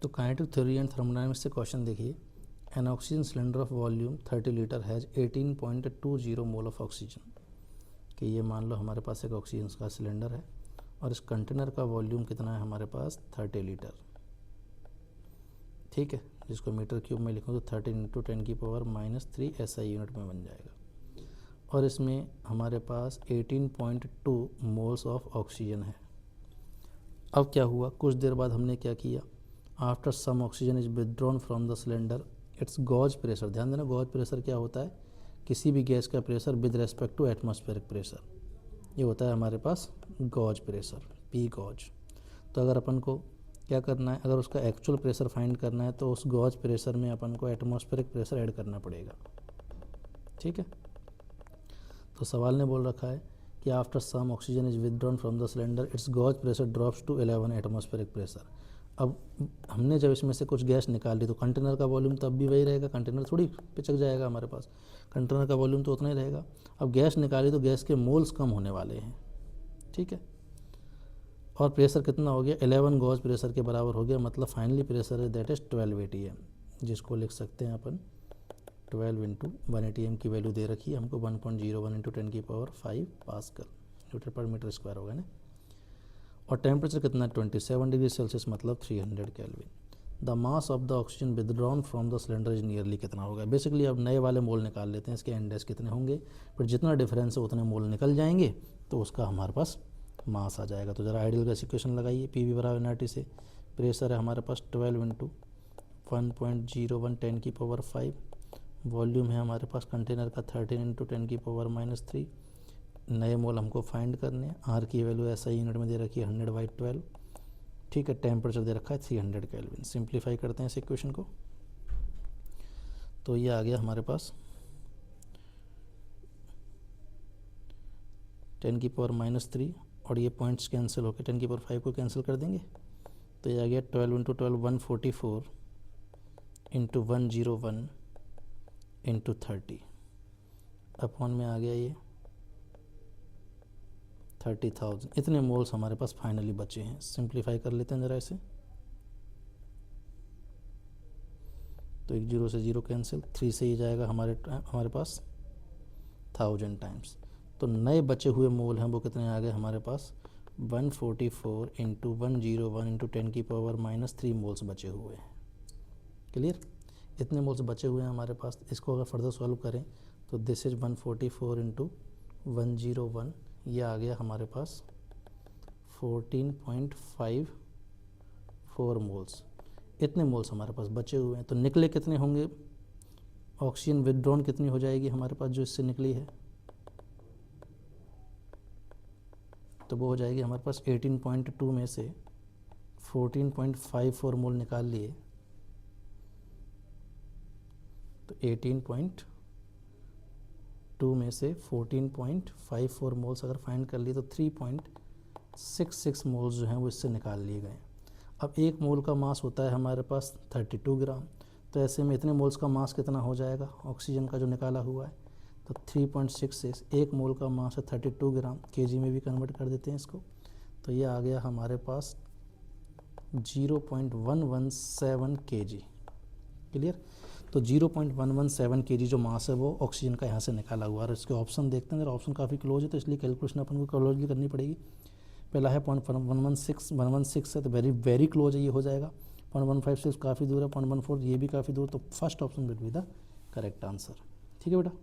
तो kinetic theory and thermodynamics से question देखिए। N oxygen cylinder of volume 30 litre has 18.20 mole of oxygen. कि ये मान लो हमारे पास एक ऑक्सीजन का सिलेंडर है और इस कंटेनर का वॉल्यूम कितना है हमारे पास 30 लीटर। ठीक है, जिसको मीटर क्यूब में लिखूँ तो 13 × 10⁻³ SI यूनिट में बन जाएगा। और इसमें हमारे पास 18.2 मोल्स ऑफ ऑक्सीजन है। अब क्या हुआ, कुछ देर बाद हमने क्या किया, after some oxygen is withdrawn from the cylinder its gauge pressure. ध्यान देना, गॉज प्रेशर क्या होता है, किसी भी गैस का pressure with respect to atmospheric pressure, ये होता है हमारे पास गॉज प्रेशर, पी गॉज। तो अगर अपन को क्या करना है, अगर उसका एक्चुअल प्रेशर फाइंड करना है तो उस गॉज प्रेशर में अपन को एटमॉस्फेरिक प्रेशर ऐड करना पड़ेगा। ठीक है, तो सवाल ने बोल रखा है कि after some oxygen is withdrawn from the cylinder its gauge pressure drops to 11 atmospheric pressure. अब हमने जब इसमें से कुछ गैस निकाल ली तो कंटेनर का वॉल्यूम तो अब भी वही रहेगा, कंटेनर थोड़ी पिचक जाएगा हमारे पास, कंटेनर का वॉल्यूम तो उतना ही रहेगा। अब गैस निकाली तो गैस के मोल्स कम होने वाले हैं। ठीक है, और प्रेशर कितना हो गया, 11 गॉज प्रेशर के बराबर हो गया, मतलब फाइनली प्रेशर है दैट इज़ 12 ATM, जिसको लिख सकते हैं अपन 12 × 1 ATM की वैल्यू दे रखी है हमको 1.01 × 10⁵ पास्कल न्यूटन पर मीटर स्क्वायर होगा ना। और टेम्परेचर कितना है 27 डिग्री सेल्सियस, मतलब 300 kelvin. The mass of the oxygen withdrawn from the cylinder is nearly कितना होगा। बेसिकली अब नए वाले मोल निकाल लेते हैं, इसके इंडेक्स कितने होंगे, फिर जितना डिफरेंस है उतने मोल निकल जाएंगे तो उसका हमारे पास मास आ जाएगा। तो ज़रा आइडियल का इक्वेशन लगाइए, PV बराबर nRT से प्रेशर है हमारे पास 12 × 1.01 10⁵, वॉल्यूम है हमारे पास कंटेनर का 13 × 10⁻³ नए मोल हमको फाइंड करने हैं। आर की वैल्यू SI यूनिट में दे रखी है 100/12। ठीक है, टेम्परेचर दे रखा है 300 केल्विन। सिंप्लीफाई करते हैं इस इक्वेशन को, तो ये आ गया हमारे पास 10⁻³ और ये पॉइंट्स कैंसिल होकर 10⁵ को कैंसिल कर देंगे, तो ये आ गया 12 × 12 144 × 101 × 30 अपॉन में आ गया ये 30,000। इतने मोल्स हमारे पास फाइनली बचे हैं। सिंप्लीफाई कर लेते हैं ज़रा इसे, तो 1 0 से 0 कैंसिल, 3 से ही जाएगा हमारे पास 1000 टाइम्स। तो नए बचे हुए मोल हैं वो कितने आ गए हमारे पास 144 × 101 × 10⁻³ मोल्स बचे हुए हैं। क्लियर, इतने मोल्स बचे हुए हैं हमारे पास। इसको अगर फर्दर सॉल्व करें तो दिस इज 144 × 101, ये आ गया हमारे पास 14.54 मोल्स। इतने मोल्स हमारे पास बचे हुए हैं। तो निकले कितने होंगे, ऑक्सीजन विदड्रॉन कितनी हो जाएगी हमारे पास जो इससे निकली है, तो वो हो जाएगी हमारे पास 18.2 में से 14.54 मोल निकाल लिए, तो 18.2 में से 14.54 मोल्स अगर फाइंड कर लिए तो 3.66 मोल्स जो हैं वो इससे निकाल लिए गए। अब एक मोल का मास होता है हमारे पास 32 ग्राम, तो ऐसे में इतने मोल्स का मास कितना हो जाएगा ऑक्सीजन का जो निकाला हुआ है, तो 3.66, एक मोल का मास है 32 ग्राम, केजी में भी कन्वर्ट कर देते हैं इसको, तो ये आ गया हमारे पास 0.117 kg। क्लियर, तो 0.117 kg जो मास है वो ऑक्सीजन का यहाँ से निकाला हुआ है। और इसके ऑप्शन देखते हैं, ऑप्शन काफ़ी क्लोज है तो इसलिए कैलकुलेशन अपन को क्लोजली करनी पड़ेगी। पहला है 0.116 है तो वेरी वेरी क्लोज है, ये हो जाएगा। 0.156 काफ़ी दूर है, 0.14 ये भी काफ़ी दूर, तो first option will be the correct answer. ठीक है बेटा।